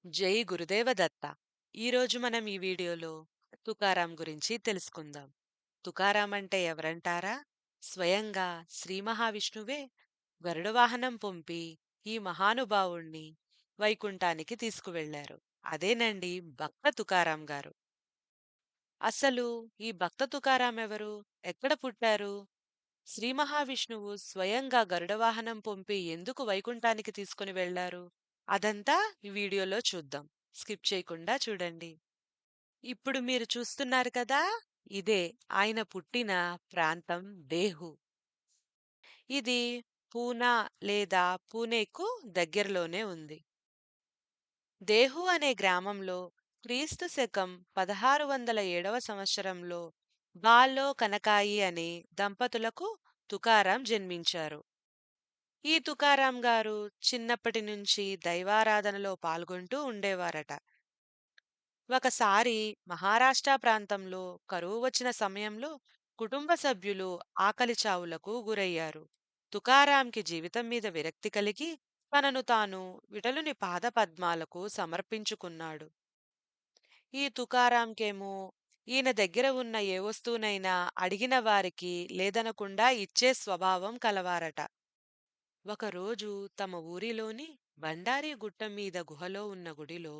జై గురుదేవ దత్త. ఈరోజు మనం ఈ వీడియోలో తుకారాం గురించి తెలుసుకుందాం. తుకారాం అంటే ఎవరంటారా? స్వయంగా శ్రీ మహావిష్ణువే గరుడ వాహనం పొంపి ఈ మహానుభావుణ్ణి వైకుంఠానికి తీసుకువెళ్లారు. అదేనండి భక్త తుకారాం గారు. అసలు ఈ భక్త తుకారాం ఎవరు? ఎక్కడ పుట్టారు? శ్రీ మహావిష్ణువు స్వయంగా గరుడ వాహనం పొంపి ఎందుకు వైకుంఠానికి తీసుకుని వెళ్లారు? అదంతా ఈ వీడియోలో చూద్దాం. స్కిప్ చేయకుండా చూడండి. ఇప్పుడు మీరు చూస్తున్నారు కదా, ఇదే ఆయన పుట్టిన ప్రాంతం దేహు. ఇది పూనా లేదా పూణేకు దగ్గరలోనే ఉంది. దేహు అనే గ్రామంలో క్రీస్తు శకం 1607వ సంవత్సరంలో బాల్లో కనకాయి అనే దంపతులకు తుకారాం జన్మించారు. ఈ తుకారాం గారు చిన్నప్పటి నుంచి దైవారాధనలో పాల్గొంటూ ఉండేవారట. ఒకసారి మహారాష్ట్ర ప్రాంతంలో కరువు వచ్చిన సమయంలో కుటుంబ సభ్యులు ఆకలి చావులకు గురయ్యారు. తుకారాంకి జీవితం మీద విరక్తి కలిగి తనను తాను విఠలుని పాదపద్మాలకు సమర్పించుకున్నాడు. ఈ తుకారాంకేమో ఈయన దగ్గర ఉన్న ఏ వస్తువునైనా అడిగిన వారికి లేదనకుండా ఇచ్చే స్వభావం కలవారట. ఒకరోజు తమ ఊరిలోని బండారి గుట్ట మీద గుహలో ఉన్న గుడిలో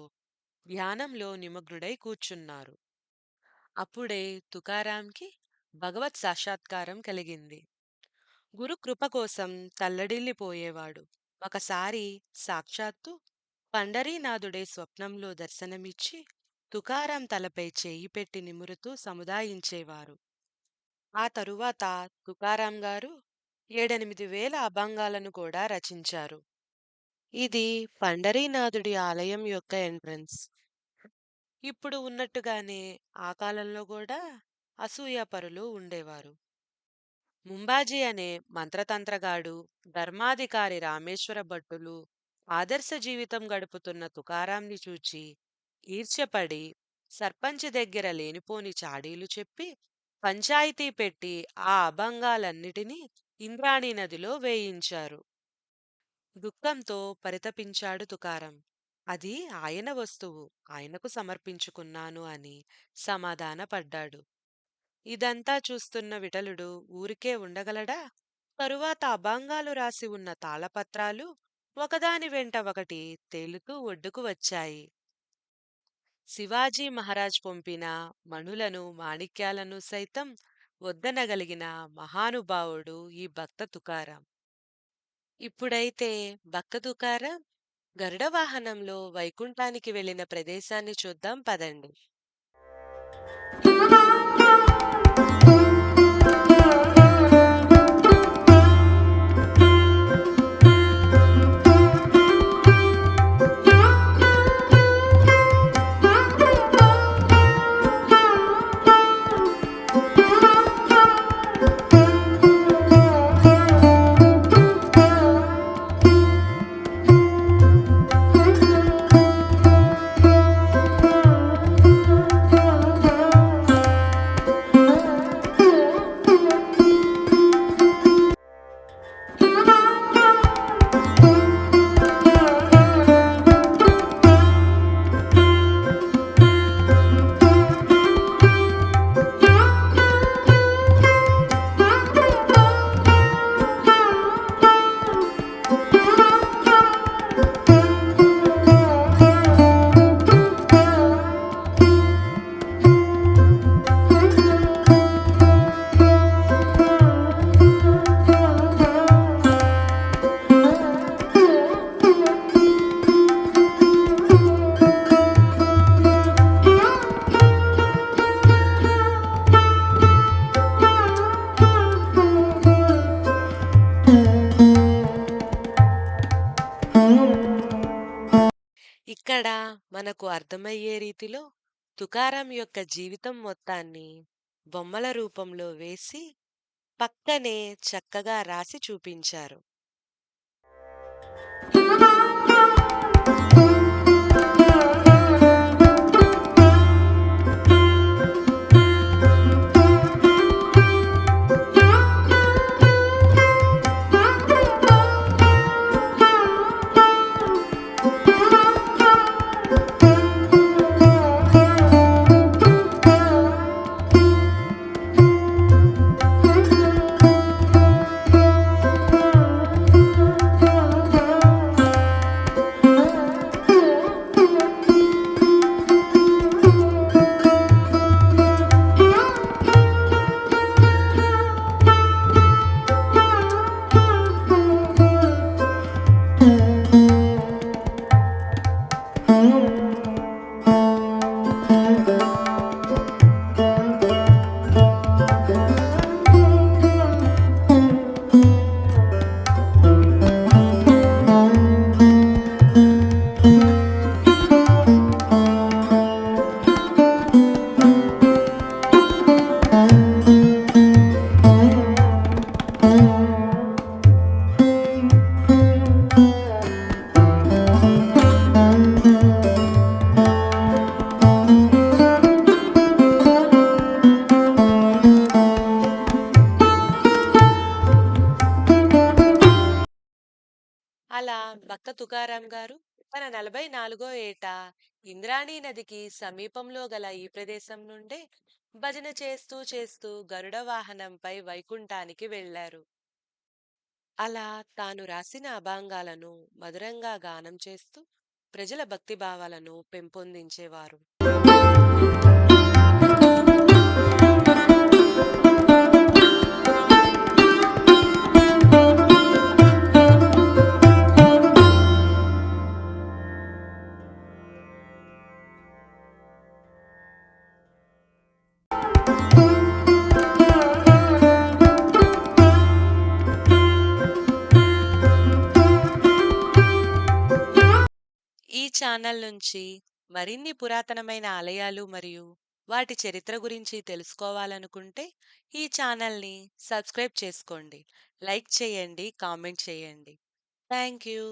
ధ్యానంలో నిమగ్నుడై కూర్చున్నారు. అప్పుడే తుకారాంకి భగవత్ సాక్షాత్కారం కలిగింది. గురు కృప కోసం తల్లడిల్లిపోయేవాడు. ఒకసారి సాక్షాత్తు పండరీనాథుడే స్వప్నంలో దర్శనమిచ్చి తుకారాం తలపై చేయి పెట్టి నిమురుతూ సముదాయించేవారు. ఆ తరువాత తుకారాం గారు 7-8 వేల అభంగాలను కూడా రచించారు. ఇది పండరీనాథుడి ఆలయం యొక్క ఎంట్రన్స్. ఇప్పుడు ఉన్నట్టుగానే ఆ కాలంలో కూడా అసూయాపరులు ఉండేవారు. ముంబాజీ అనే మంత్రతంత్రగాడు, ధర్మాధికారి రామేశ్వర భట్టులు ఆదర్శ జీవితం గడుపుతున్న తుకారాంని చూచి ఈర్ష్యపడి సర్పంచి దగ్గర లేనిపోని చాడీలు చెప్పి పంచాయితీ పెట్టి ఆ అభంగాలన్నిటినీ ఇంద్రాణీ నదిలో వేయించారు. దుఃఖంతో పరితపించాడు తుకారం. అది ఆయన వస్తువు, ఆయనకు సమర్పించుకున్నాను అని సమాధానపడ్డాడు. ఇదంతా చూస్తున్న విఠలుడు ఊరికే ఉండగలడా? తరువాత అభంగాలు రాసి ఉన్న తాళపత్రాలు ఒకదాని వెంట ఒకటి తేలుతూ ఒడ్డుకు వచ్చాయి. శివాజీ మహారాజ్ పంపిన మణులను మాణిక్యాలను సైతం వద్దనగలిగిన మహానుభావుడు ఈ భక్త తుకారాం. ఇప్పుడైతే భక్త తుకారాం గరుడ వాహనంలో వైకుంఠానికి వెళ్లిన ప్రదేశాన్ని చూద్దాం పదండి. ఇక్కడ మనకు అర్థమయ్యే రీతిలో తుకారాం యొక్క జీవితం మొత్తాన్ని బొమ్మల రూపంలో వేసి పక్కనే చక్కగా రాసి చూపించారు. 1244 ఏట ఇంద్రాణీ నదికి సమీపంలో గల ఈ ప్రదేశం నుండే భజన చేస్తూ చేస్తూ గరుడ వాహనంపై వైకుంఠానికి వెళ్లారు. అలా తాను రాసిన అభంగాలను మధురంగా గానం చేస్తూ ప్రజల భక్తిభావాలను పెంపొందించేవారు. ఈ ఛానల్ నుంచి మరిన్ని పురాతనమైన ఆలయాలు మరియు వాటి చరిత్ర గురించి తెలుసుకోవాలనుకుంటే ఈ ఛానల్ని సబ్స్క్రైబ్ చేసుకోండి. లైక్ చేయండి, కామెంట్ చేయండి. Thank you.